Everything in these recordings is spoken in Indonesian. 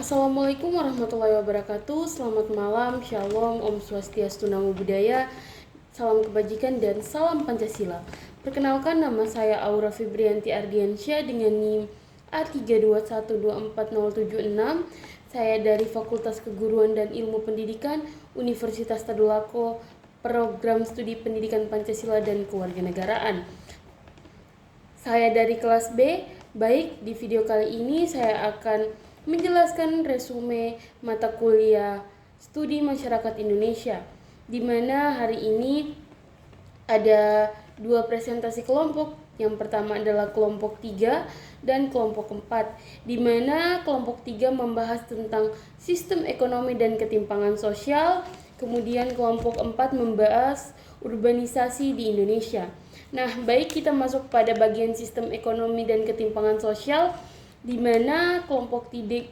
Assalamualaikum warahmatullahi wabarakatuh. Selamat malam, shalom, om swastiastu, namo buddhaya, salam kebajikan dan salam Pancasila. Perkenalkan, nama saya Aura Febrianti Ardiansyah dengan NIM A321240076. Saya dari Fakultas Keguruan dan Ilmu Pendidikan Universitas Tadulako, Program Studi Pendidikan Pancasila dan Kewarganegaraan. Saya dari kelas B. Baik, di video kali ini saya akan menjelaskan resume mata kuliah Studi Masyarakat Indonesia, di mana hari ini ada dua presentasi kelompok. Yang pertama adalah kelompok 3 dan kelompok 4, di mana kelompok 3 membahas tentang sistem ekonomi dan ketimpangan sosial, kemudian kelompok 4 membahas urbanisasi di Indonesia. Nah, baik, kita masuk pada bagian sistem ekonomi dan ketimpangan sosial, di mana kelompok 3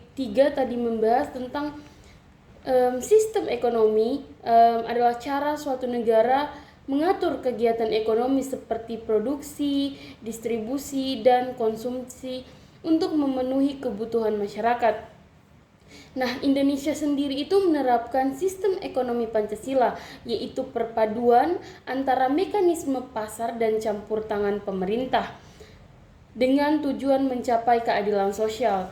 tadi membahas tentang sistem ekonomi adalah cara suatu negara mengatur kegiatan ekonomi seperti produksi, distribusi, dan konsumsi untuk memenuhi kebutuhan masyarakat. Nah, Indonesia sendiri itu menerapkan sistem ekonomi Pancasila, yaitu perpaduan antara mekanisme pasar dan campur tangan pemerintah dengan tujuan mencapai keadilan sosial.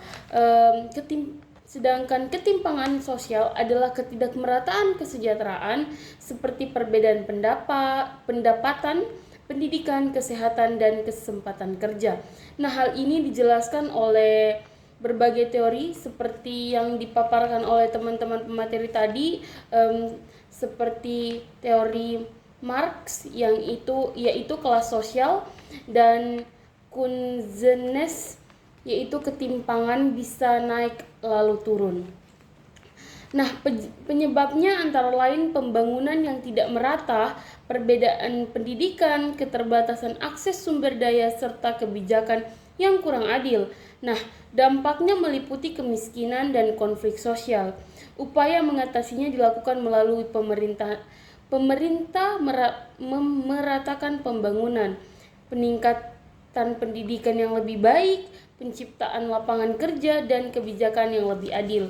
Sedangkan ketimpangan sosial adalah ketidakmerataan kesejahteraan seperti perbedaan pendapatan, pendidikan, kesehatan, dan kesempatan kerja. Nah, hal ini dijelaskan oleh berbagai teori seperti yang dipaparkan oleh teman-teman pemateri tadi, seperti teori Marx yaitu kelas sosial, dan Kunzenes yaitu ketimpangan bisa naik lalu turun. Nah, penyebabnya antara lain pembangunan yang tidak merata, perbedaan pendidikan, keterbatasan akses sumber daya, serta kebijakan yang kurang adil. Nah, dampaknya meliputi kemiskinan dan konflik sosial. Upaya mengatasinya dilakukan melalui pemerintah meratakan pembangunan, peningkatan pendidikan yang lebih baik, penciptaan lapangan kerja, dan kebijakan yang lebih adil.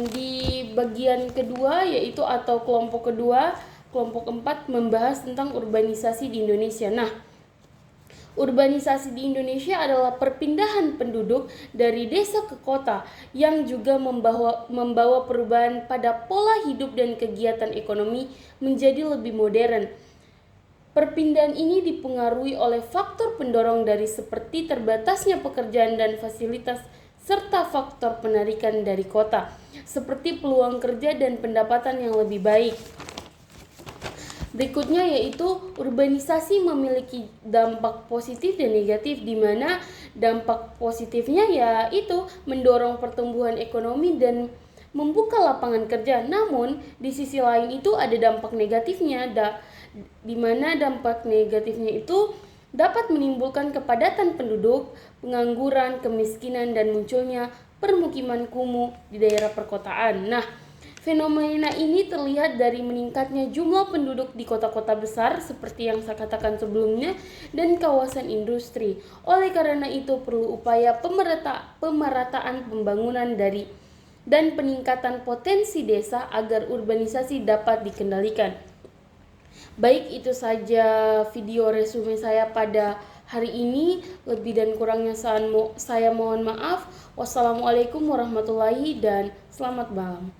Di bagian kedua yaitu atau kelompok kedua, kelompok 4 membahas tentang urbanisasi di Indonesia. Nah, urbanisasi di Indonesia adalah perpindahan penduduk dari desa ke kota yang juga membawa perubahan pada pola hidup dan kegiatan ekonomi menjadi lebih modern. Perpindahan ini dipengaruhi oleh faktor pendorong dari seperti terbatasnya pekerjaan dan fasilitas, serta faktor penarikan dari kota, seperti peluang kerja dan pendapatan yang lebih baik. Berikutnya yaitu urbanisasi memiliki dampak positif dan negatif, di mana dampak positifnya yaitu mendorong pertumbuhan ekonomi dan membuka lapangan kerja. Namun di sisi lain itu ada dampak negatifnya, di mana dampak negatifnya itu dapat menimbulkan kepadatan penduduk, pengangguran, kemiskinan, dan munculnya permukiman kumuh di daerah perkotaan. Nah, fenomena ini terlihat dari meningkatnya jumlah penduduk di kota-kota besar seperti yang saya katakan sebelumnya dan kawasan industri. Oleh karena itu perlu upaya pemerataan pembangunan dan peningkatan potensi desa agar urbanisasi dapat dikendalikan. Baik, itu saja video resume saya pada hari ini. Lebih dan kurangnya saya mohon maaf. Wassalamualaikum warahmatullahi dan selamat malam.